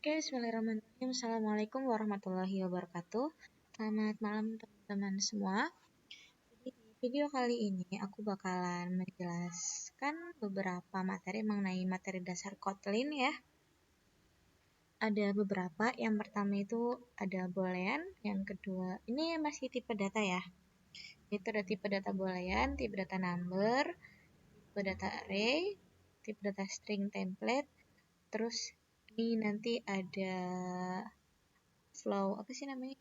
Oke, bismillahirrahmanirrahim. Assalamualaikum warahmatullahi wabarakatuh. Selamat malam teman-teman semua. Jadi di video kali ini aku bakalan menjelaskan beberapa materi mengenai materi dasar Kotlin ya. Ada beberapa, yang pertama itu ada boolean, yang kedua ini masih tipe data ya. Itu ada tipe data boolean, tipe data number, tipe data array, tipe data string template, terus ini nanti ada flow, apa sih namanya?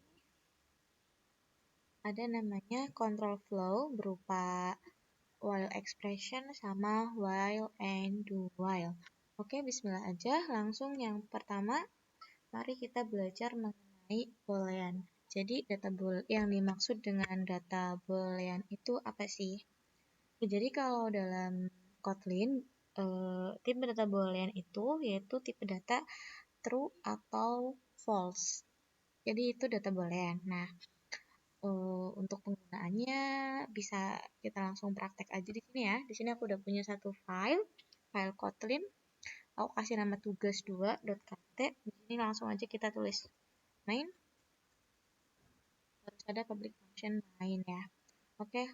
Ada namanya control flow berupa while expression sama while and do while. Oke, bismillah aja. Langsung yang pertama, mari kita belajar mengenai boolean. Jadi yang dimaksud dengan data boolean itu apa sih? Jadi kalau dalam Kotlin, tipe data boolean itu yaitu tipe data true atau false. Jadi itu data boolean. Nah, untuk penggunaannya bisa kita langsung praktek aja di sini ya. Di sini aku udah punya satu file Kotlin. Aku kasih nama tugas2.kt. Di sini langsung aja kita tulis main. Harus ada public function main ya. Oke,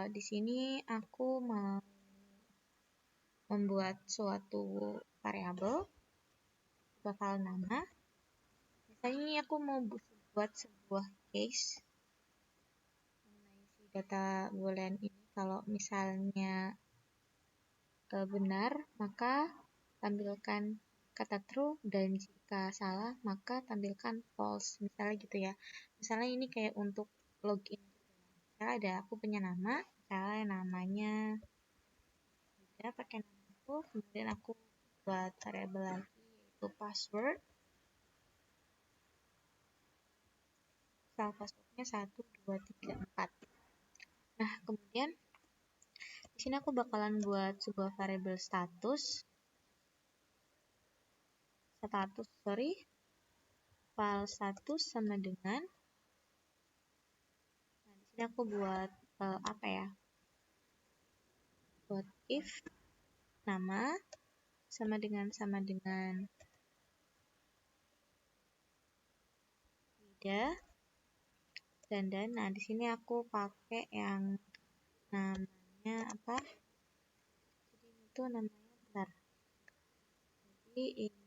di sini aku mau membuat suatu variabel bakal nama. Misalnya ini aku mau buat sebuah case mengenai si data boolean ini. Kalau misalnya benar, maka tampilkan kata true, dan jika salah, maka tampilkan false. Misalnya gitu ya. Misalnya ini kayak untuk login gitu ya. Misalnya ada aku punya nama, misalnya namanya tidak pakai nama itu, kemudian aku buat variabel lagi yaitu password. Misal passwordnya 1, 2, 3, 4. Nah, kemudian di sini aku bakalan buat sebuah variabel status, file status sama dengan, nah di sini aku buat apa ya? Buat if nama sama dengan tidak, dan nah di sini aku pakai yang namanya apa? Jadi itu namanya bentar. Jadi ini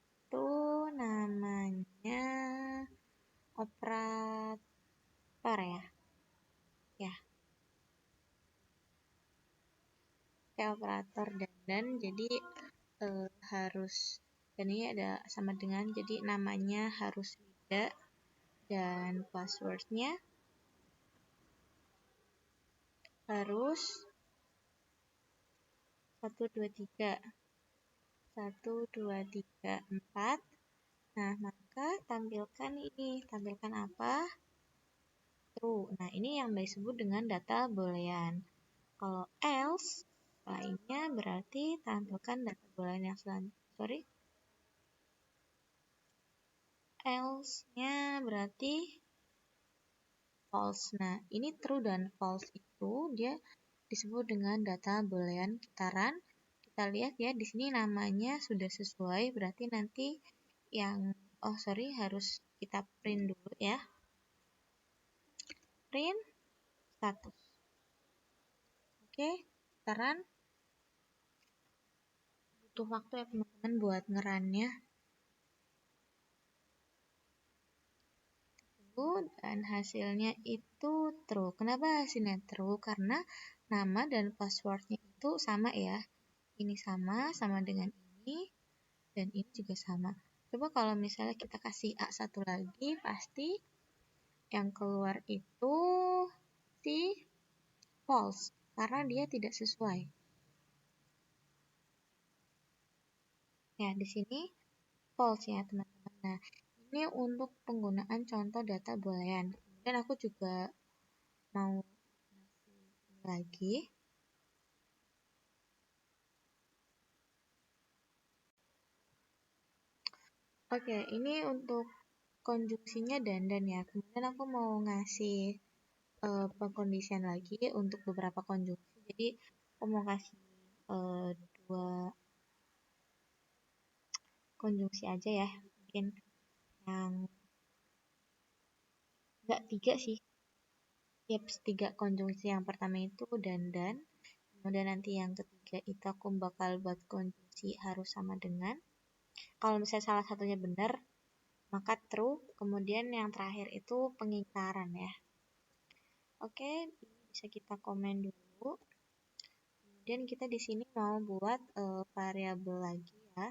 itu namanya operator ya. Ya. Kayak operator dan jadi harus, dan ini ada sama dengan, jadi namanya harus tidak, dan passwordnya harus 1, 2, 3 1, 2, 3, 4. Nah, maka tampilkan apa? True. Nah, ini yang disebut dengan data boolean. Kalau else lainnya berarti tampilkan data boolean yang selanjutnya. Else-nya berarti false. Nah, ini true dan false itu dia disebut dengan data boolean kitaran. Kita lihat ya, di sini namanya sudah sesuai, berarti nanti yang harus kita print dulu ya. Print status. Oke, kitaran. Butuh waktu ya teman-teman buat ngerannya. Dan hasilnya itu true. Kenapa hasilnya true? Karena nama dan passwordnya itu sama ya. Ini sama dengan ini, dan ini juga sama. Coba kalau misalnya kita kasih A satu lagi, pasti yang keluar itu si false, karena dia tidak sesuai. Ya, di sini false ya teman-teman. Nah, ini untuk penggunaan contoh data boolean. Dan aku juga mau ngasih ini lagi. Oke, ini untuk konjungsinya dan ya. Kemudian aku mau ngasih pengkondisian lagi untuk beberapa konjungsi. Jadi aku mau kasih 2 konjungsi aja ya, mungkin yang enggak 3 sih. Yep, 3 konjungsi. Yang pertama itu dan, kemudian nanti yang ketiga itu aku bakal buat konjungsi harus sama dengan. Kalau misalnya salah satunya benar, maka true. Kemudian yang terakhir itu pengingkaran ya. Oke, ini bisa kita komen dulu. Kemudian kita di sini mau buat variabel lagi ya.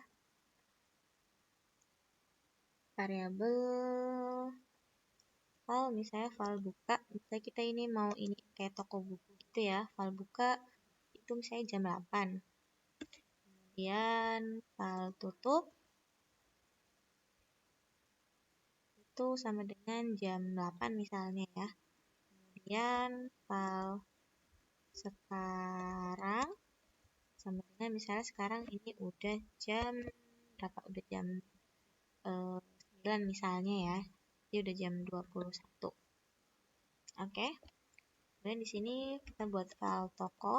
Variabel file, misalnya file buka. Misalnya kita ini mau ini kayak toko buku gitu ya. File buka itu misalnya jam 8. Kemudian file tutup itu sama dengan jam 8 misalnya ya. Kemudian file sekarang sama dengan misalnya sekarang ini udah jam berapa? Udah jam 9 misalnya ya. Jadi udah jam 21. Oke. Kemudian di sini kita buat file toko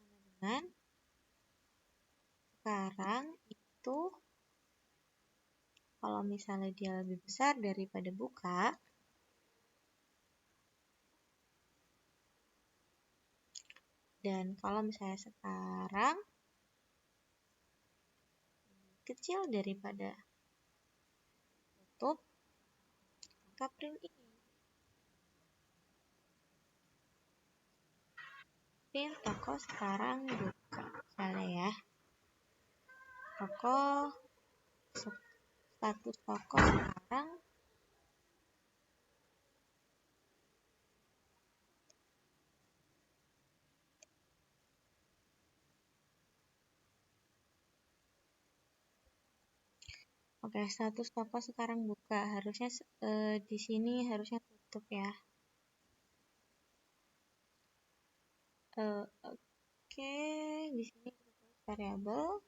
sama dengan sekarang itu kalau misalnya dia lebih besar daripada buka, dan kalau misalnya sekarang lebih kecil daripada tutup, maka print ini. Print toko sekarang buka, misalnya ya. Toko, status toko sekarang oke, status toko sekarang buka. Harusnya di sini harusnya tutup ya. Oke, di sini kita tulis variabel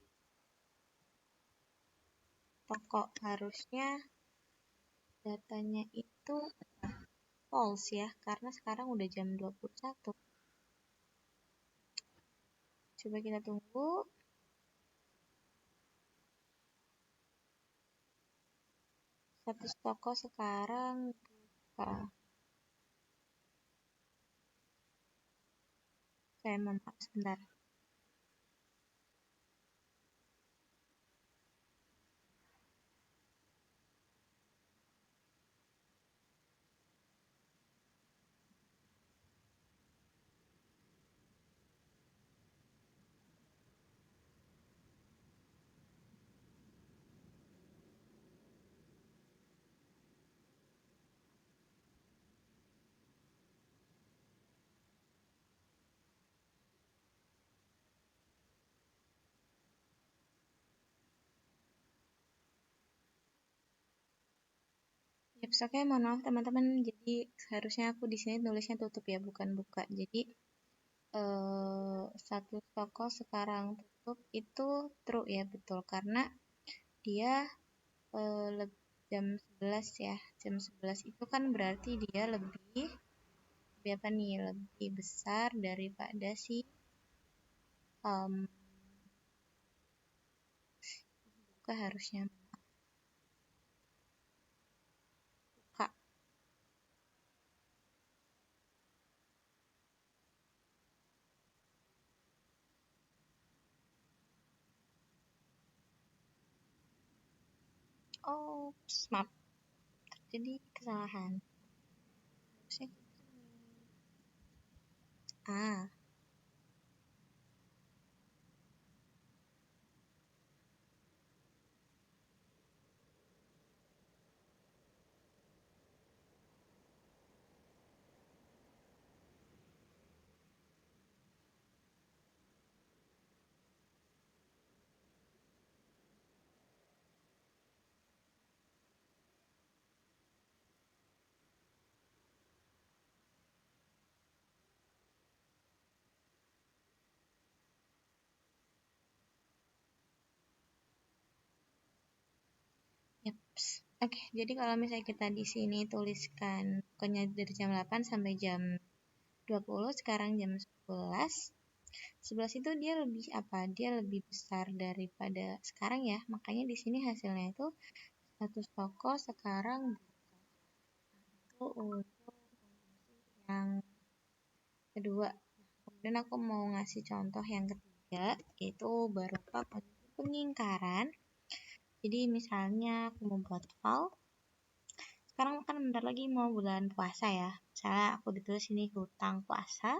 toko, harusnya datanya itu false ya, karena sekarang udah jam 21. Coba kita tunggu. Status toko sekarang buka. Saya maaf sebentar. Yaps, oke, mohon maaf teman-teman. Jadi seharusnya aku di sini tulisnya tutup ya, bukan buka. Jadi status toko sekarang tutup itu true ya, betul, karena dia jam 11 ya. Jam 11 itu kan berarti dia lebih apa nih? Lebih besar daripada si buka, harusnya buka. Oh, maaf, terjadi kesalahan. Harusnya ah, yaps. Oke, jadi kalau misalnya kita di sini tuliskan pokoknya dari jam 8 sampai jam 20, sekarang jam 11. 11 itu dia lebih apa? Dia lebih besar daripada sekarang ya. Makanya di sini hasilnya itu status toko sekarang itu untuk yang kedua. Kemudian aku mau ngasih contoh yang ketiga, yaitu berupa pengingkaran. Jadi misalnya aku mau buat file. Sekarang kan bentar lagi mau bulan puasa ya. Misalnya aku ditulis ini hutang puasa.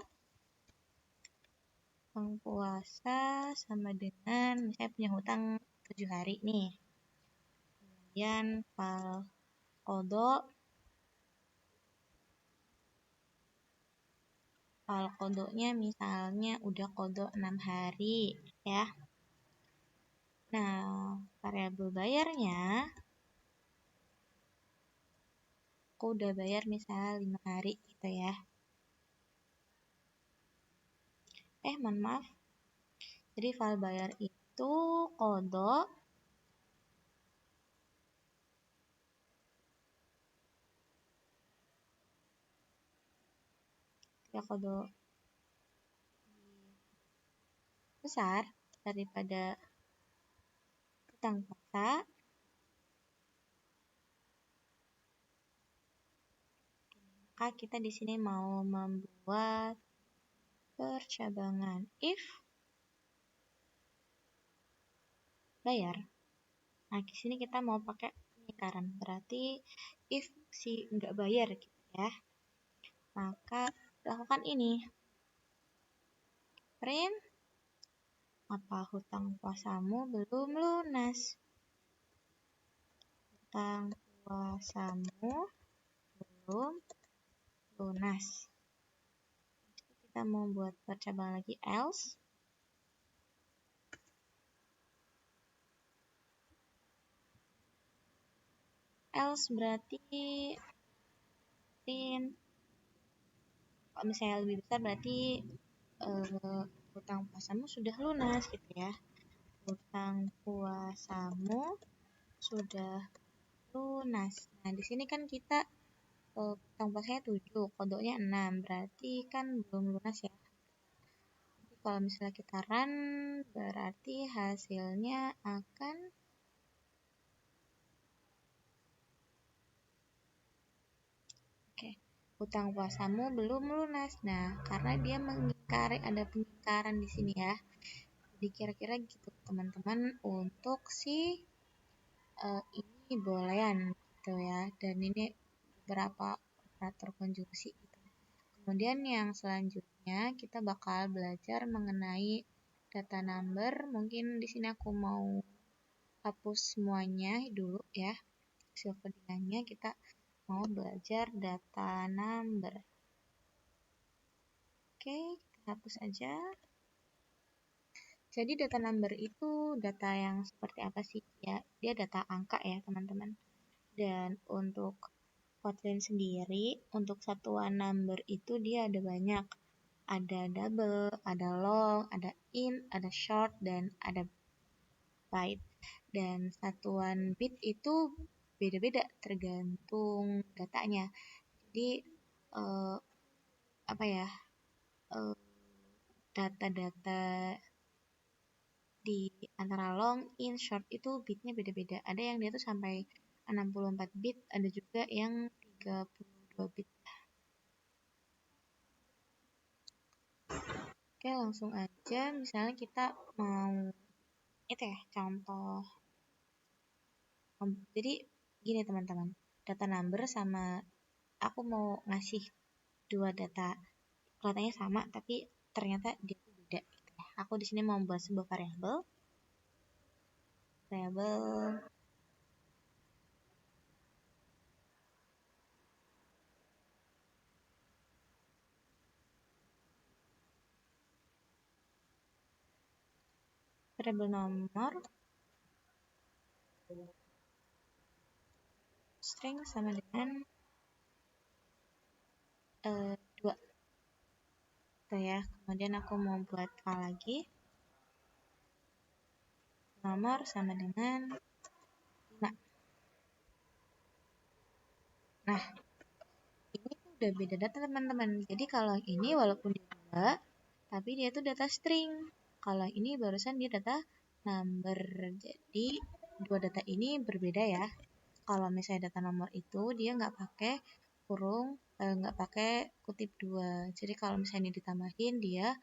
Hutang puasa sama dengan misalnya punya hutang 7 hari nih. Kemudian file kodok. File kodoknya misalnya udah kodok 6 hari ya. Nah, variabel bayarnya aku udah bayar misalnya 5 hari gitu ya. Mohon maaf. Jadi file bayar itu kodok ya kodok besar daripada hutang puasa. Maka kita di sini mau membuat percabangan if bayar. Nah, di sini kita mau pakai pengingkaran. Berarti if si nggak bayar gitu ya. Maka lakukan ini. Print apa hutang puasamu belum lunas. Hutang puasamu belum lunas. Kita mau buat percabangan lagi else. Else berarti print. Kalau misalnya lebih besar berarti hutang puasamu sudah lunas gitu ya. Hutang puasamu sudah lunas. Nah, di sini kan kita hutang puasanya 7, kodoknya 6. Berarti kan belum lunas ya. Jadi kalau misalnya kita run, berarti hasilnya akan hutang puasamu belum lunas. Nah, karena dia mengingkari, ada pengingkaran di sini ya. Jadi kira-kira gitu teman-teman untuk si ini boolean gitu ya. Dan ini beberapa operator konjungsi gitu. Kemudian yang selanjutnya kita bakal belajar mengenai data number. Mungkin di sini aku mau hapus semuanya dulu ya. Hasil codingannya kita mau belajar data number. Oke, kita hapus aja. Jadi data number itu data yang seperti apa sih? Ya, dia data angka ya teman-teman. Dan untuk Kotlin sendiri, untuk satuan number itu dia ada banyak. Ada double, ada long, ada int, ada short, dan ada byte. Dan satuan bit itu beda-beda tergantung datanya. Jadi apa ya? Data-data di antara long, in, short itu bitnya beda-beda. Ada yang dia tuh sampai 64 bit, ada juga yang 32 bit. Oke, langsung aja. Misalnya kita mau itu ya, contoh. Jadi gini teman-teman, data number sama aku mau ngasih dua data kelihatannya sama tapi ternyata dia tuh beda gitu ya. Aku di sini mau membuat sebuah variabel nomor string sama dengan 2 gitu ya. Kemudian aku mau buat file lagi, nomor sama dengan 5. Nah, ini tuh udah beda data teman-teman. Jadi kalau ini walaupun dia 2, tapi dia tuh data string. Kalau ini barusan dia data number. Jadi dua data ini berbeda ya. Kalau misalnya data nomor itu dia nggak pakai kurung, nggak pakai kutip 2. Jadi kalau misalnya ditambahin dia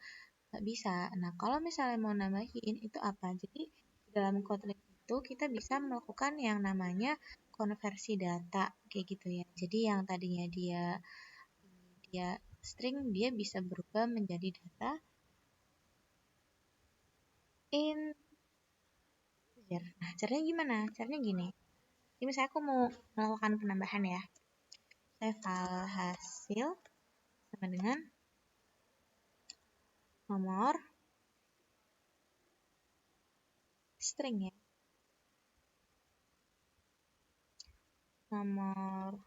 nggak bisa. Nah, kalau misalnya mau nambahin itu apa? Jadi dalam Kotlin itu kita bisa melakukan yang namanya konversi data kayak gitu ya. Jadi yang tadinya dia string dia bisa berubah menjadi data integer. Nah, caranya gimana? Caranya gini. Jadi misalnya aku mau melakukan penambahan ya. Saya file hasil sama dengan nomor string ya. Nomor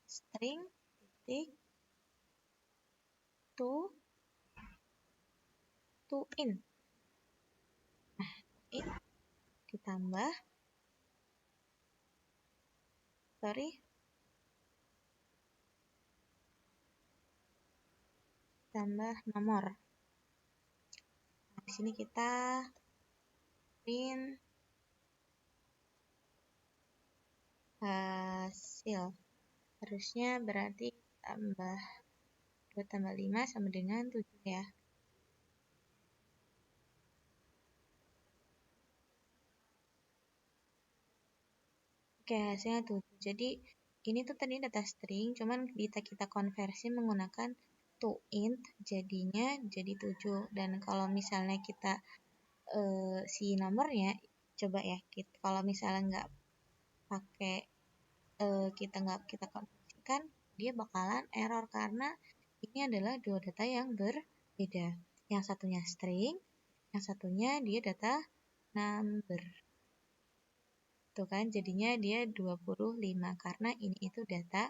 string titik to in. Nah, in ditambah tambah nomor. Nah, di sini kita print hasil. Harusnya berarti tambah 2 tambah 5 sama dengan 7 ya. Oke, hasilnya 7. Jadi ini tuh tadi data string, cuman kita konversi menggunakan toInt, jadinya jadi 7. Dan kalau misalnya kita si nomornya, coba ya, kalau misalnya nggak pakai kita konversikan, dia bakalan error karena ini adalah dua data yang berbeda. Yang satunya string, yang satunya dia data number. Tuh kan, jadinya dia 25 karena ini itu data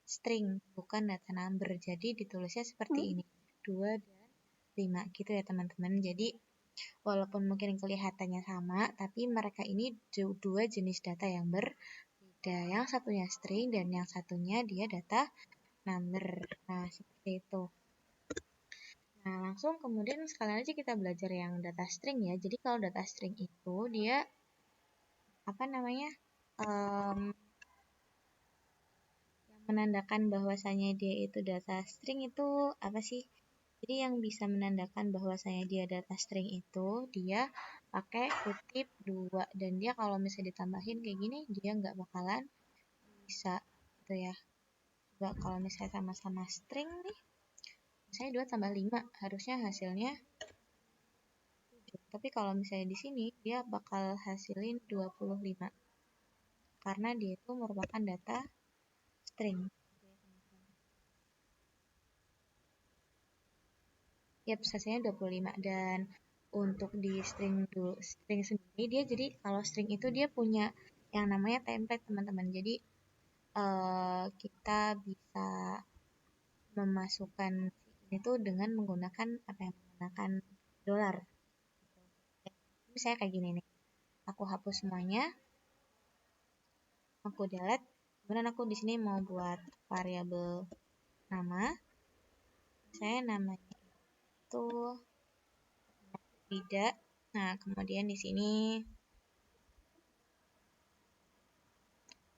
string, bukan data number. Jadi ditulisnya seperti ini, 2 dan 5 gitu ya teman-teman. Jadi walaupun mungkin kelihatannya sama, tapi mereka ini dua jenis data yang berbeda. Yang satunya string dan yang satunya dia data number. Nah, seperti itu. Nah, langsung kemudian sekalian aja kita belajar yang data string ya. Jadi kalau data string itu dia apa namanya? Yang menandakan bahwasanya dia itu data string itu apa sih? Jadi yang bisa menandakan bahwasanya dia data string itu dia pakai kutip 2 dan dia kalau misalnya ditambahin kayak gini dia nggak bakalan bisa gitu ya. Coba kalau misalnya sama-sama string nih, misalnya 2 tambah 5 harusnya hasilnya 7. Tapi kalau misalnya di sini dia bakal hasilin 25 karena dia itu merupakan data string. Ya, hasilnya 25 dan untuk di string sendiri dia jadi kalau string itu dia punya yang namanya template teman-teman. Jadi kita bisa memasukkan ini tuh dengan menggunakan menggunakan dolar. Misalnya kayak gini nih. Aku hapus semuanya. Aku delete. Kemudian aku di sini mau buat variabel nama. Saya namanya itu tidak. Nah, kemudian di sini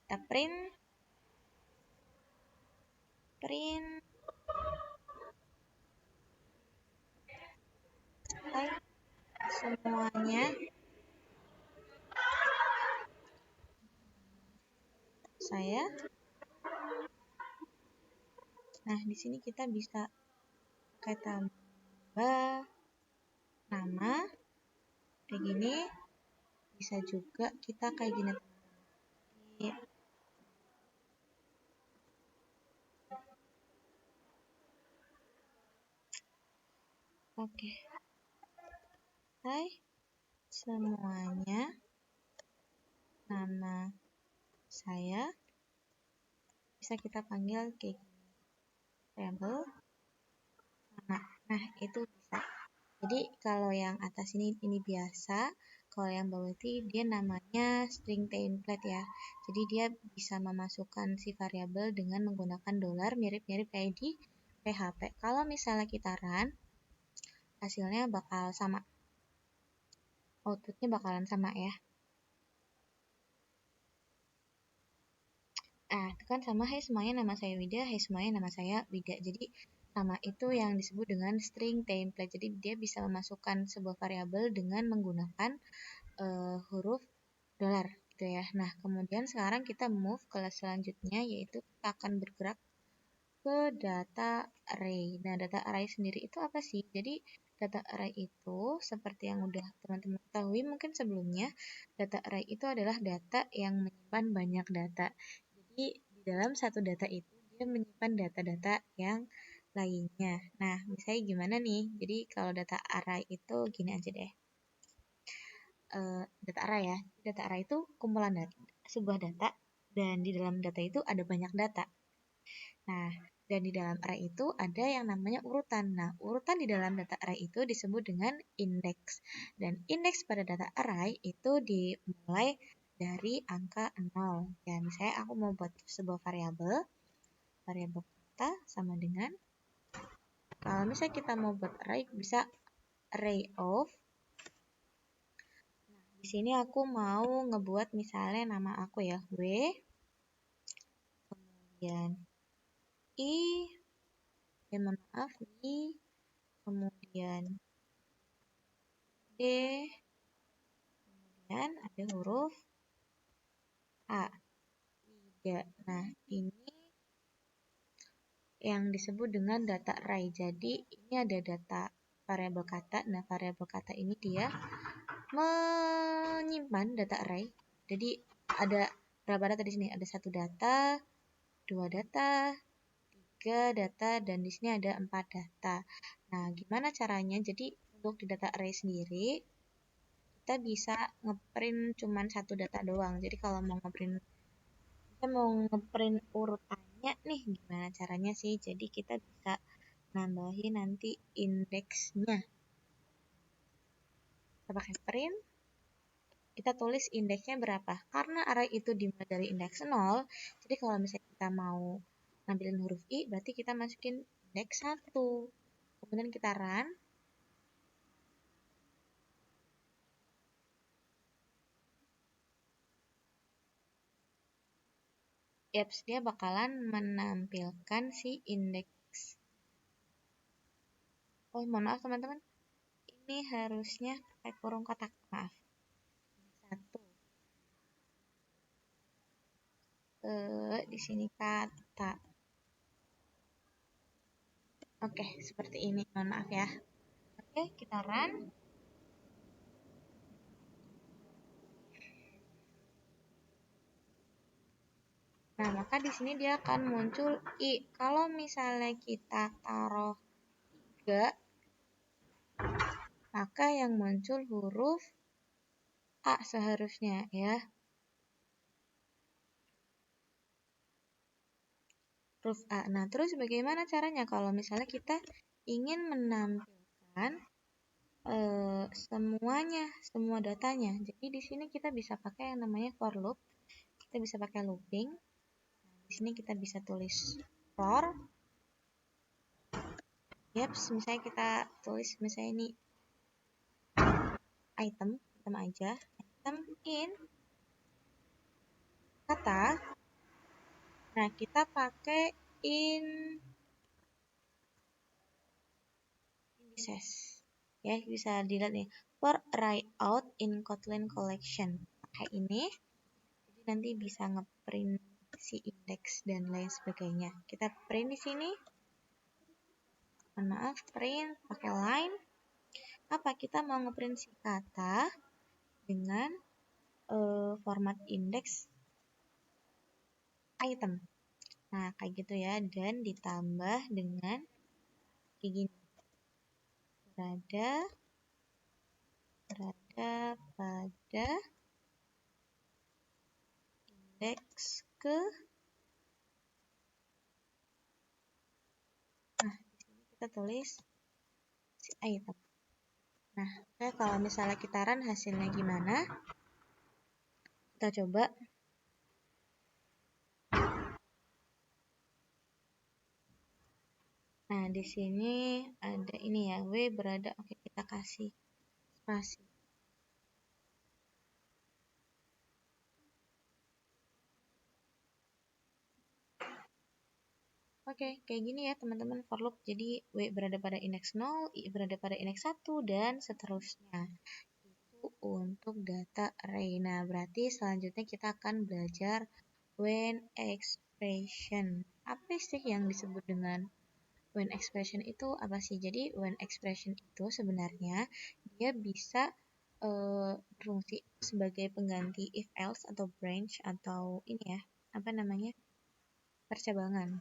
kita print hai semuanya saya. Nah, di sini kita bisa pakai tambah nama kayak gini, bisa juga kita kayak gini. Oke. Hai semuanya, nama saya. Bisa kita panggil kayak variabel nama. Nah, itu bisa. Jadi kalau yang atas ini biasa, kalau yang bawah itu dia namanya string template ya. Jadi dia bisa memasukkan si variabel dengan menggunakan dolar mirip-mirip kayak di PHP. Kalau misalnya kita run, hasilnya bakal sama. Outputnya bakalan sama ya. Itu kan sama, hai semuanya nama saya Wida, hai semuanya nama saya Wida. Jadi sama itu yang disebut dengan string template. Jadi dia bisa memasukkan sebuah variabel dengan menggunakan huruf dolar gitu ya. Nah, kemudian sekarang kita move ke selanjutnya, yaitu kita akan bergerak ke data array. Nah, data array sendiri itu apa sih? Jadi data array itu seperti yang udah teman-teman ketahui mungkin sebelumnya, data array itu adalah data yang menyimpan banyak data. Jadi di dalam satu data itu dia menyimpan data-data yang lainnya. Nah, misalnya gimana nih? Jadi kalau data array itu gini aja deh. Data array ya. Data array itu kumpulan data, sebuah data, dan di dalam data itu ada banyak data. Nah, dan di dalam array itu ada yang namanya urutan. Nah, urutan di dalam data array itu disebut dengan indeks. Dan indeks pada data array itu dimulai dari angka 0. Ya, misalnya aku mau buat sebuah variabel kata sama dengan, kalau misalnya kita mau buat array, bisa array of. Nah, di sini aku mau ngebuat misalnya nama aku ya, W, kemudian I, mohon maaf, I, kemudian D, kemudian ada huruf A, 3. Nah, ini yang disebut dengan data array. Jadi, ini ada data variabel kata. Nah, variabel kata ini dia menyimpan data array. Jadi, ada berapa data di sini? Ada 1 data, 2 data, 3 data, dan di sini ada 4 data. Nah, gimana caranya? Jadi, untuk di data array sendiri, kita bisa ngeprint cuman 1 data doang. Jadi, kalau mau ngeprint urutannya nih, gimana caranya sih? Jadi, kita bisa nambahin nanti indeksnya. Kita pakai print, kita tulis indeksnya berapa. Karena array itu dimulai dari indeks 0, jadi kalau misalnya kita mau nampilin huruf I, berarti kita masukin indeks 1. Kemudian kita run. Yaps, dia bakalan menampilkan si indeks. Oh, mohon maaf teman-teman. Ini harusnya pakai kurung kotak, maaf. 1. Di sini kata. Oke, seperti ini. Mohon maaf ya. Oke, kita run. Nah, maka di sini dia akan muncul I. Kalau misalnya kita taruh 3, maka yang muncul huruf A seharusnya ya. Huruf A. Nah, terus bagaimana caranya kalau misalnya kita ingin menampilkan semuanya, semua datanya. Jadi di sini kita bisa pakai yang namanya for loop. Kita bisa pakai looping. Nah, di sini kita bisa tulis for. Yaps, misalnya kita tulis misalnya ini item aja. Item in kata. Nah, kita pakai indices. Ya, bisa dilihat nih. For array out in Kotlin collection. Pakai ini. Jadi nanti bisa ngeprint si indeks dan lain sebagainya. Kita print di sini. Mohon maaf, print pakai line. Apa? Kita mau ngeprint si kata dengan format indeks item. Nah, kayak gitu ya. Dan ditambah dengan kayak gini. Berada pada indeks ke. Nah, di sini kita tulis si item. Nah, kalau misalnya kita run hasilnya gimana? Kita coba. Nah, di sini ada ini ya, W berada, oke kita kasih spasi. Oke, kayak gini ya teman-teman for loop. Jadi W berada pada indeks 0, I berada pada indeks 1, dan seterusnya. Itu untuk data array. Nah, berarti selanjutnya kita akan belajar when expression. Apa sih yang disebut dengan when expression itu apa sih? Jadi when expression itu sebenarnya dia bisa berfungsi sebagai pengganti if else atau branch atau ini ya, apa namanya? Percabangan.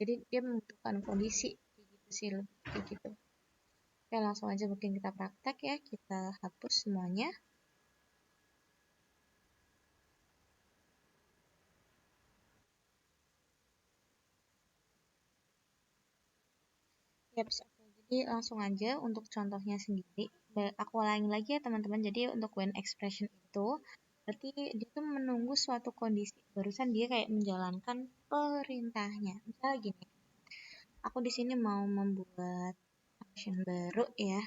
Jadi dia membutuhkan kondisi kayak gitu sih, kayak gitu. Oke, langsung aja mungkin kita praktek ya. Kita hapus semuanya. Yap, oke. Jadi langsung aja untuk contohnya sendiri. Aku ulangi lagi ya teman-teman. Jadi untuk when expression itu berarti dia tuh menunggu suatu kondisi. Barusan dia kayak menjalankan perintahnya. Misalnya gini. Aku di sini mau membuat function baru ya.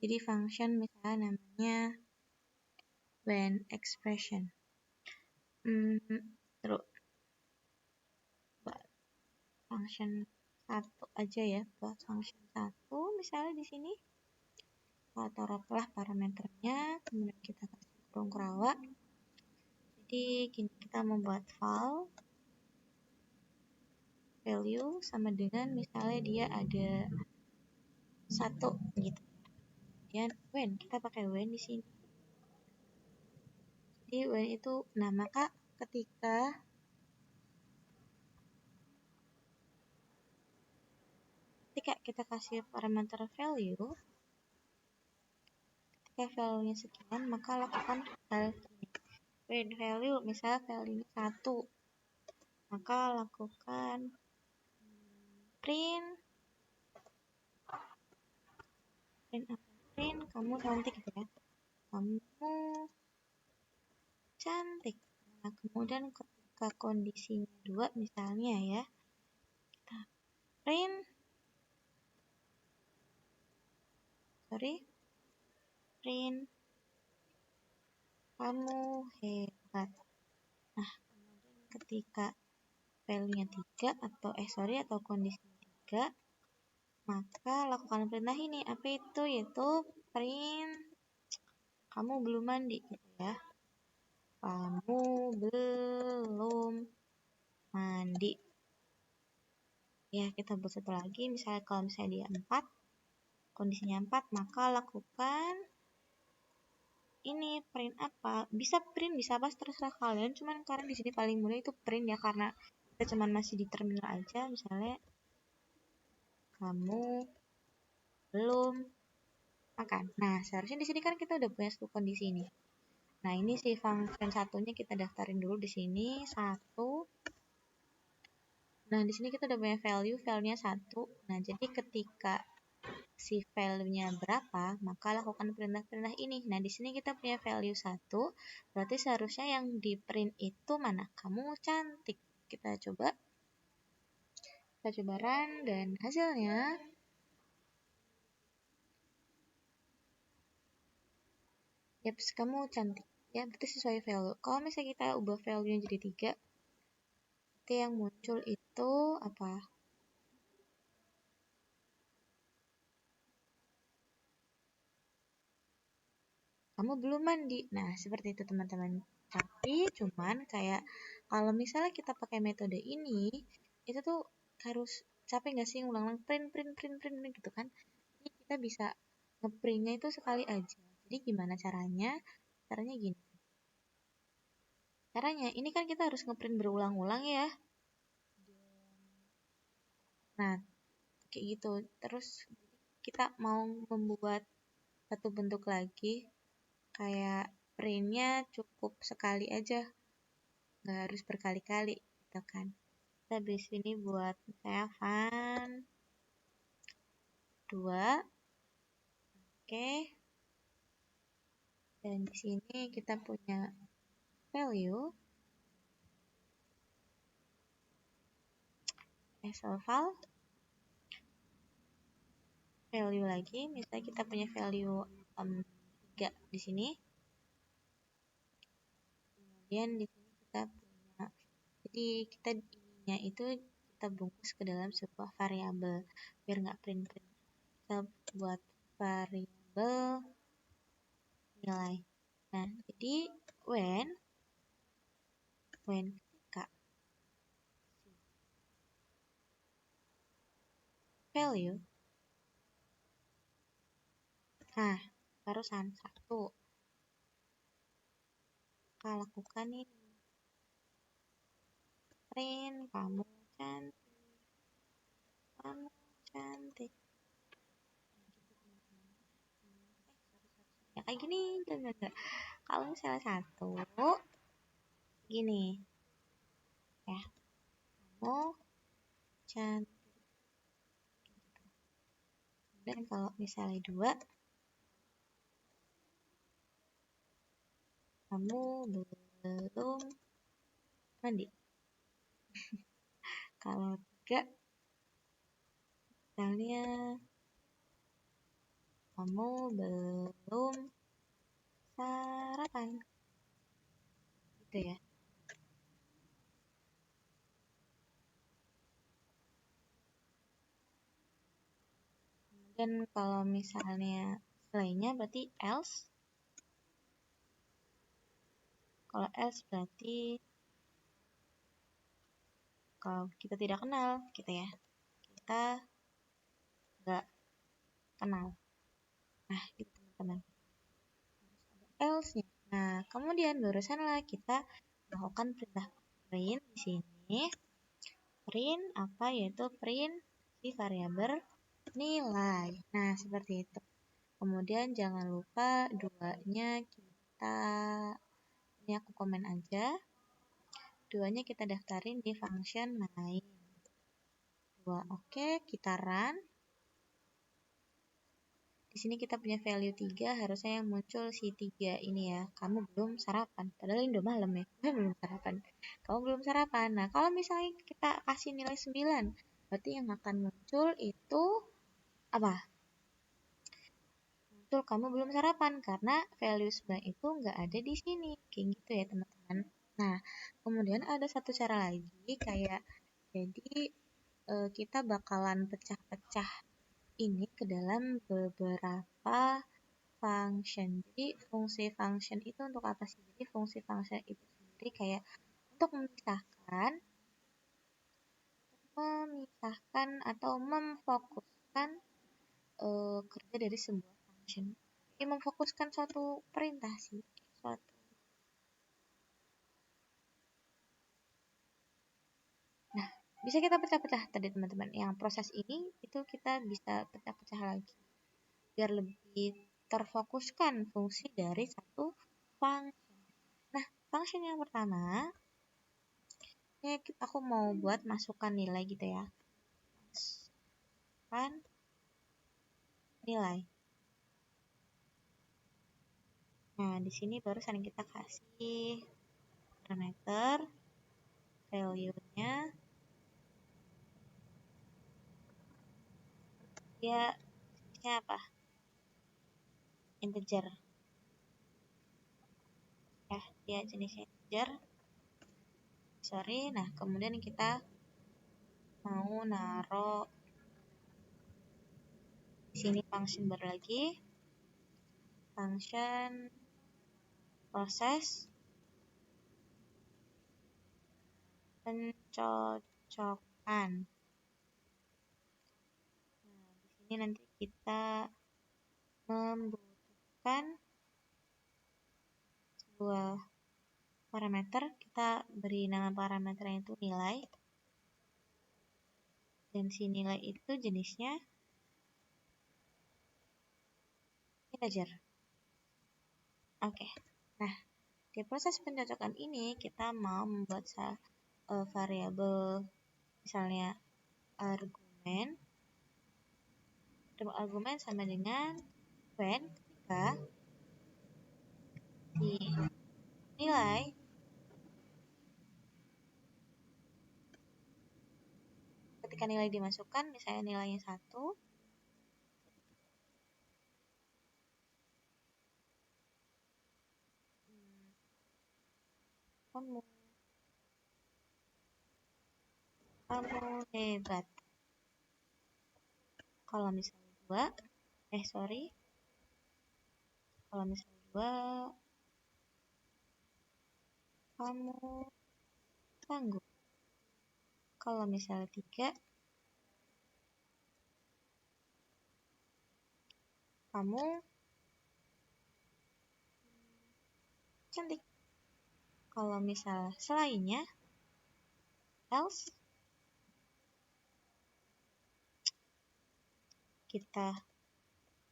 Jadi function misalnya namanya when expression. Terus buat function satu aja ya, buat function satu misalnya di sini. Kita taruhlah parameternya, kemudian kita kasih kurung kerawa. Jadi gini, kita membuat file value sama dengan misalnya dia ada 1 gitu. Kemudian when, kita pakai when di sini. Jadi when itu, nah maka ketika kita kasih parameter value, ketika value-nya sekian, maka lakukan hal ini. When value, misalnya value-nya 1, maka lakukan print kamu cantik gitu ya, kamu cantik. Nah, kemudian ketika kondisinya 2 misalnya ya, kita print kamu hebat. Nah, kemudian ketika value-nya 3 atau kondisinya 3, maka lakukan perintah ini. Apa itu? Yaitu print kamu belum mandi gitu ya. Kamu belum mandi. Ya, kita buat satu lagi. Misalnya kalau misalnya dia 4, kondisinya 4, maka lakukan ini print apa? Bisa print, bisa apa, terserah kalian. Cuman karena di sini paling mudah itu print ya, karena kita cuman masih di terminal aja. Misalnya kamu belum makan. Nah, seharusnya di sini kan kita udah punya satu kondisi ini. Nah, ini si function satunya kita daftarin dulu di sini 1. Nah, di sini kita udah punya value-nya 1. Nah, jadi ketika si value-nya berapa, maka lakukan perintah-perintah ini. Nah, di sini kita punya value 1, berarti seharusnya yang di print itu mana? Kamu cantik. Kita coba run, dan hasilnya yaps, kamu cantik. Ya, berarti sesuai value. Kalau misalnya kita ubah value-nya jadi 3, berarti yang muncul itu apa? Kamu belum mandi. Nah, seperti itu teman-teman. Tapi cuman kayak kalau misalnya kita pakai metode ini, itu tuh harus capek nggak sih ngulang-ulang print gitu kan? Jadi kita bisa ngeprintnya itu sekali aja. Jadi gimana caranya? Caranya gini. Caranya ini kan kita harus ngeprint berulang-ulang ya. Nah, kayak gitu. Terus kita mau membuat satu bentuk lagi, kayak printnya cukup sekali aja, nggak harus berkali-kali gitu kan. Kita habis ini buat saya fun 2, oke. Dan di sini kita punya value as a value lagi. Misalnya kita punya value 3 di sini. Kemudian di sini kita punya, jadi kita ininya itu kita bungkus ke dalam sebuah variabel biar nggak print. Kita buat variabel nilai. Nah, jadi when ketika value, nah barusan 1, kita lakukan ini, print kamu cantik. Ya kayak gini, enggak. Kalau misalnya 1 gini ya, kamu cantik. Dan kalau misalnya 2, kamu belum mandi. Kalau 3, misalnya kamu belum sarapan. Gitu ya. Dan kalau misalnya selainnya berarti else. Kalau else berarti kalau kita tidak kenal gitu ya. Kita nggak kenal. Nah, gitu teman-teman. Else-nya. Nah, kemudian barusanlah kita melakukan perintah print di sini. Print apa? Yaitu print si variabel nilai. Nah, seperti itu. Kemudian jangan lupa 2-nya kita, ini aku komen aja. 2-nya kita daftarin di function main. 2, oke, kita run. Di sini kita punya value 3, harusnya yang muncul si 3 ini ya. Kamu belum sarapan. Padahal ini udah malam ya. Kamu belum sarapan. Kamu belum sarapan. Nah, kalau misalnya kita kasih nilai 9, berarti yang akan muncul itu apa? Muncul kamu belum sarapan karena value 9 itu nggak ada di sini. Kayak gitu ya, teman-teman. Nah, kemudian ada satu cara lagi kayak jadi kita bakalan pecah-pecah ini ke dalam beberapa function. Jadi fungsi function itu untuk apa sih? Jadi fungsi function itu sendiri kayak untuk memisahkan atau memfokuskan kerja dari sebuah function. Jadi memfokuskan suatu perintah sih, suatu. Nah, bisa kita pecah-pecah tadi teman-teman. Yang proses ini itu kita bisa pecah-pecah lagi biar lebih terfokuskan fungsi dari satu function. Nah, function yang pertama, ini aku mau buat masukkan nilai gitu ya. Masukkan nilai. Nah, di sini barusan kita kasih parameter value-nya dia jenisnya apa? Integer. Ya, dia jenisnya integer. Sorry, nah kemudian kita mau naruh di sini function baru lagi. Function proses pencocokan. Nah, di sini nanti kita membutuhkan sebuah parameter, kita beri nama parameternya itu nilai. Dan si nilai itu jenisnya integer. Oke. Nah, di proses pencocokan ini kita mau membuat variabel misalnya argumen sama dengan when ketika si nilai ketika nilai dimasukkan, misalnya nilainya 1, kamu hebat. Kalau misalnya 2, kalau misalnya 2, kamu tangguh. Kalau misalnya 3, kamu cantik. Kalau misalnya selainnya, else, kita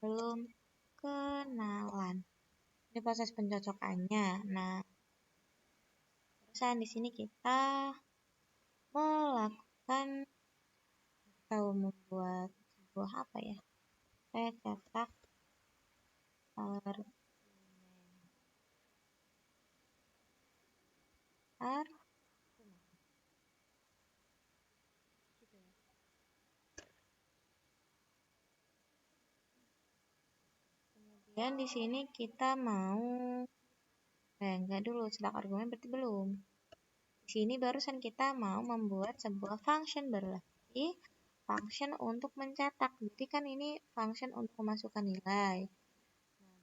belum kenalan. Ini proses pencocokannya. Nah, terusan di sini kita melakukan atau membuat sebuah apa ya? Saya cetak argumen. Gitu ya. Kemudian di sini kita mau enggak dulu, cetak argumen berarti belum. Di sini barusan kita mau membuat sebuah function berarti function untuk mencetak. Jadi kan ini function untuk memasukkan nilai.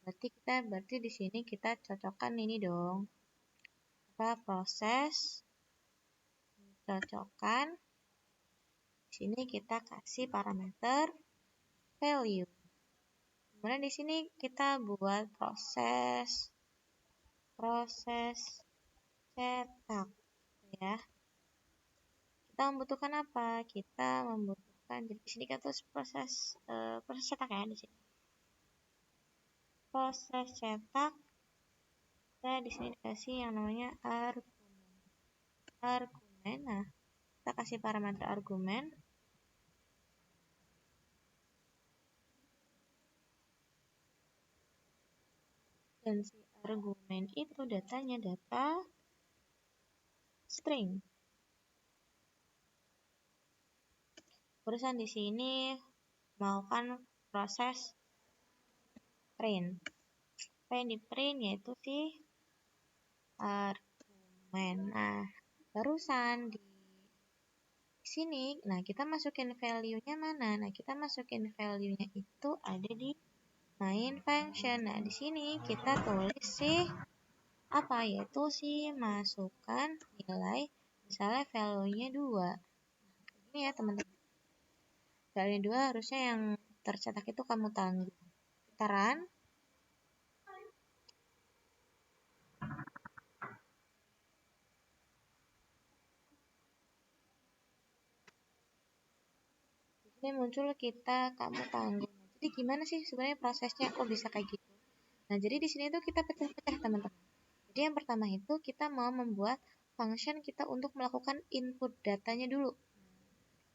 Nah, berarti di sini kita cocokkan ini dong. Proses cocokkan. Di sini kita kasih parameter value. Kemudian di sini kita buat proses cetak ya. Kita membutuhkan apa? Kita membutuhkan, jadi di sini kita tulis proses cetak ya di sini. Proses cetak. Saya di sini dikasih yang namanya argumen. Nah, kita kasih parameter argumen. Dan si argumen itu datanya data string. Barusan di sini melakukan proses print. Apa yang di print yaitu si argumen. Nah, barusan di sini, nah kita masukin value-nya mana? Nah, kita masukin value-nya itu ada di main function. Nah, di sini kita tulis si apa? Yaitu si masukkan nilai, misalnya value-nya 2. Ini ya, teman-teman. Value 2 harusnya yang tercetak itu kamu tangguh. Kita run. Ini muncul kamu tangguh. Jadi gimana sih sebenarnya prosesnya kok bisa kayak gitu? Nah, jadi di sini tuh kita pecah-pecah, teman-teman. Jadi yang pertama itu kita mau membuat function kita untuk melakukan input datanya dulu.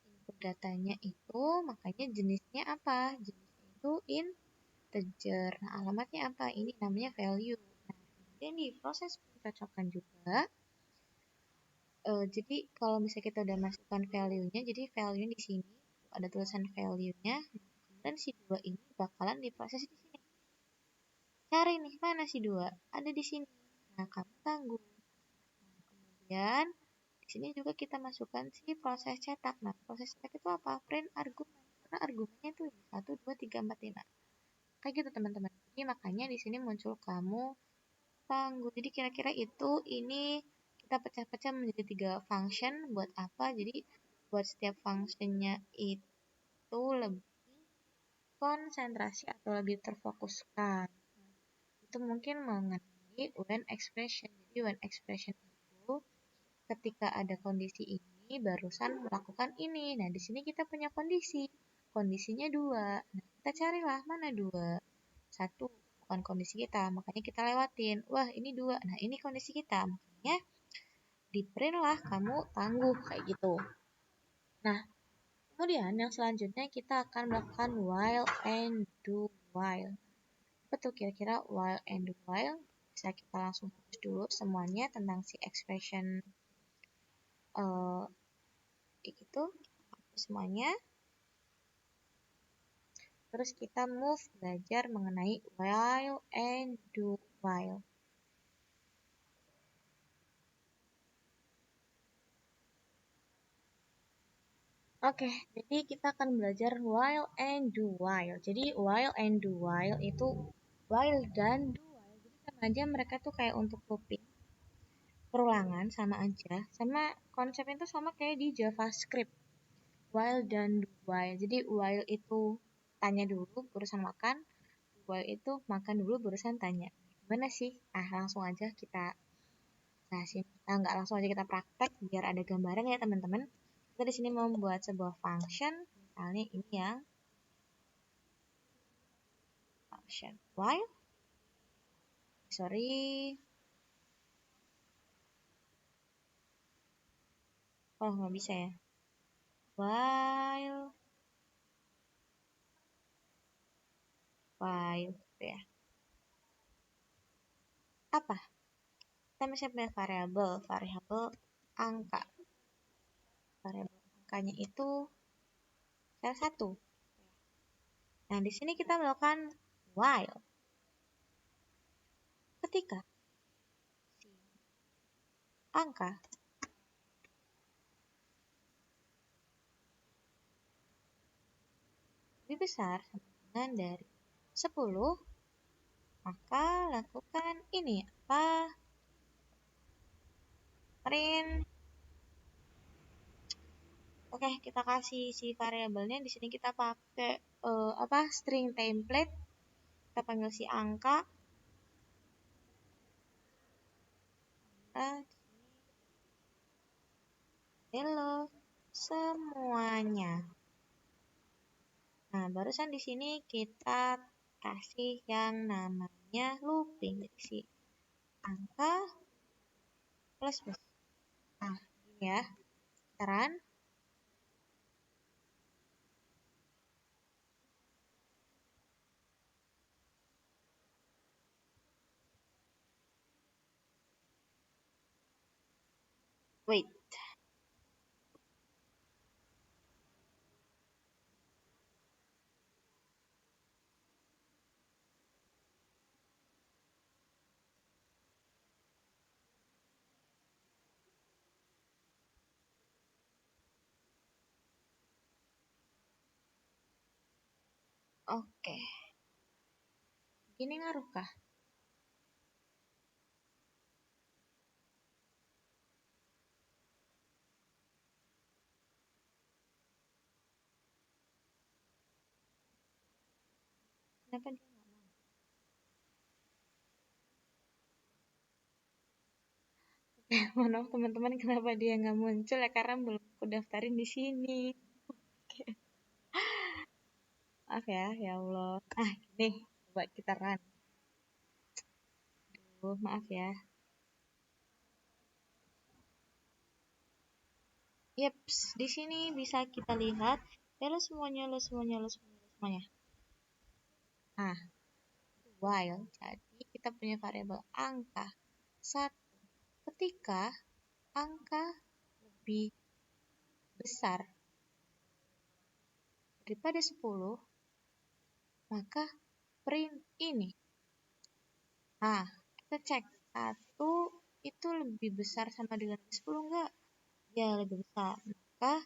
Input datanya itu makanya jenisnya apa? Jenisnya itu integer. Nah, alamatnya apa? Ini namanya value. Nah, kemudian di proses pencocokan juga. Jadi kalau misalnya kita udah masukkan value-nya, jadi value di sini ada tulisan value-nya. Kemudian si 2 ini bakalan diproses di sini. Cari nih, mana si 2? Ada di sini. Nah, kamu tangguh. Nah, kemudian di sini juga kita masukkan si proses cetak. Nah, proses cetak itu apa? Print argumen. Karena argumennya itu 1, 2, 3, 4, 5. Kayak gitu, teman-teman. Jadi makanya di sini muncul kamu tangguh. Jadi kira-kira itu ini kita pecah-pecah menjadi 3 function. Buat apa? Jadi buat setiap functionnya itu lebih konsentrasi atau lebih terfokuskan. Itu mungkin mengenai when expression. Jadi when expression itu ketika ada kondisi ini barusan melakukan ini. Nah, di sini kita punya kondisi. Kondisinya 2. Nah, kita carilah mana 2. 1 bukan kondisi kita, makanya kita lewatin. Wah, ini 2. Nah, ini kondisi kita. Makanya di print lah kamu tangguh kayak gitu. Nah, kemudian yang selanjutnya kita akan melakukan while and do while. Apa tuh kira-kira while and do while? Bisa kita langsung hapus dulu semuanya tentang si expression itu. semuanya. Terus kita move belajar mengenai while and do while. Oke, jadi kita akan belajar while and do while. Jadi while and do while itu while dan do while. Jadi sama aja mereka tuh kayak untuk looping. Perulangan sama aja. Sama konsepnya itu sama kayak di JavaScript. While dan do while. Jadi while itu tanya dulu barusan makan. While itu makan dulu barusan tanya. Gimana sih? Langsung aja kita jelasin. Nggak langsung aja kita praktek biar ada gambaran ya teman-teman. Kita di sini mau membuat sebuah function, misalnya ini ya, function while, sorry, oh nggak bisa ya, while, gitu ya. Apa? Kita misalnya punya variabel angka. Variabel angkanya itu salah satu. Nah, di sini kita melakukan while. Ketika si angka lebih besar sama dengan dari 10, maka lakukan ini apa? Print. Oke, kita kasih si variabelnya di sini kita pakai string template. Kita panggil si angka. Hello semuanya. Nah, barusan di sini kita kasih yang namanya looping. Jadi si angka plus plus. Nah, ini ya. Sekarang wait. Oke. Ini ngaruh kah? Kenapa dia nggak mau? Maaf teman-teman, kenapa dia nggak muncul ya? Karena belum aku daftarin di sini. Oke. Maaf ya, ya Allah. Nih, coba kita run. Maaf ya. Yeps, di sini bisa kita lihat halo semuanya, halo semuanya, halo semuanya, halo semuanya. While, jadi kita punya variabel angka 1. Ketika angka lebih besar daripada 10, maka print ini. Kita cek 1 itu lebih besar sama dengan 10 enggak? Ya, lebih besar. Maka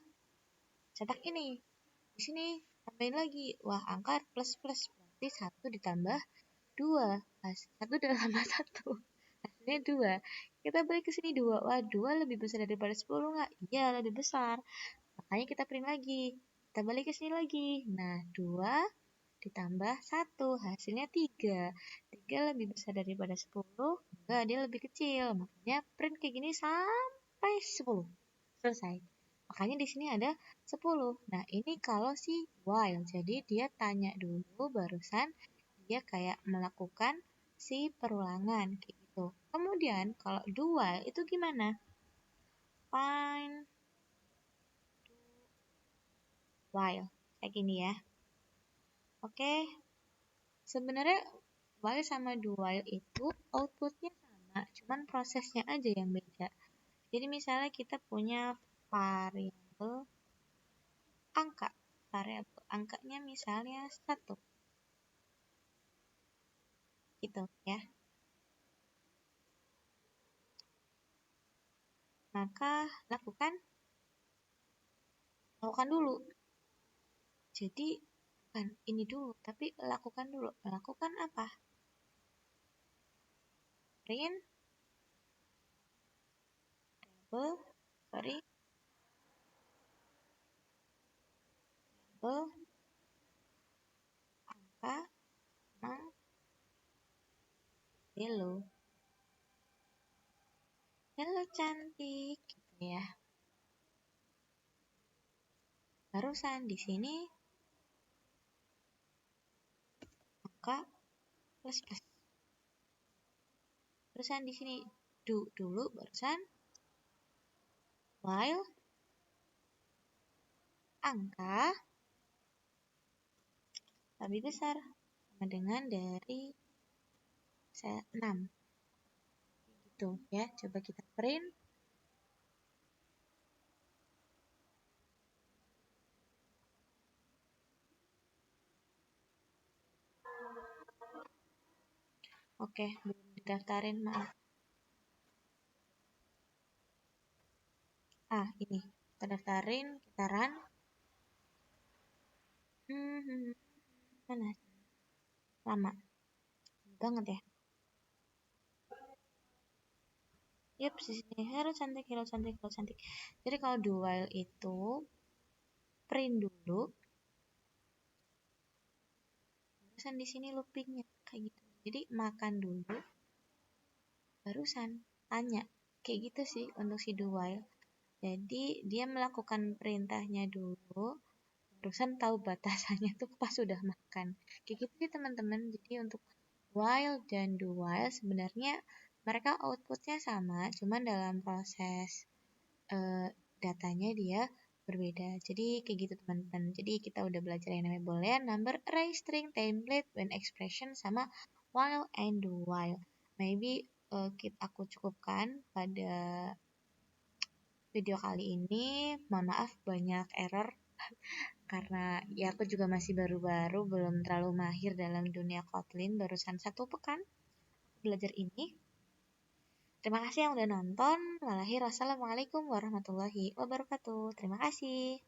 cetak ini. Di sini tambahin lagi. Wah, angka plus plus berarti 1 ditambah 2. 1 ditambah 1. Hasilnya 2. Kita balik ke sini 2. Wah, 2 lebih besar daripada 10 enggak? Iya, lebih besar. Makanya kita print lagi. Kita balik ke sini lagi. Nah, 2 ditambah 1. Hasilnya 3. 3 lebih besar daripada 10. Enggak, dia lebih kecil. Makanya print kayak gini sampai 10. Selesai. Makanya di sini ada 10. Nah, ini kalau si while. Jadi dia tanya dulu barusan dia kayak melakukan si perulangan kayak gitu. Kemudian kalau do while itu gimana? Find do while. Kayak gini ya. Oke. Sebenarnya while sama do while itu outputnya sama, cuman prosesnya aja yang beda. Jadi misalnya kita punya variabel angka, variabel angkanya misalnya 1, gitu ya. Maka lakukan dulu. Jadi bukan ini dulu, tapi lakukan dulu. Lakukan apa? Print variabel, sorry, variabel angka sama hello. Hello cantik, gitu ya. Barusan di sini angka plus plus. Barusan di sini do dulu barusan while angka lebih besar sama dengan dari 6. Gitu ya. Coba kita print. Oke, belum didaftarin, maaf. Ini. Kita daftarin, kita run. Mana? Lama banget ya. Yap, sini hero cantik, hero cantik, hero cantik. Jadi kalau do while itu print dulu. Barusan di sini loopingnya kayak gitu. Jadi makan dulu. Barusan tanya. Kayak gitu sih untuk si do while. Jadi dia melakukan perintahnya dulu. Barusan tahu batasannya tuh pas sudah makan. Kayak gitu sih teman-teman. Jadi untuk while dan do while sebenarnya mereka outputnya sama, cuman dalam proses datanya dia berbeda. Jadi kayak gitu teman-teman. Jadi kita udah belajar yang namanya boolean, number, array, string, template, when expression, sama while and do while. Maybe aku cukupkan pada video kali ini. Mohon maaf banyak error karena ya aku juga masih baru-baru, belum terlalu mahir dalam dunia Kotlin, barusan 1 pekan belajar ini. Terima kasih yang udah nonton. Wassalamualaikum warahmatullahi wabarakatuh. Terima kasih.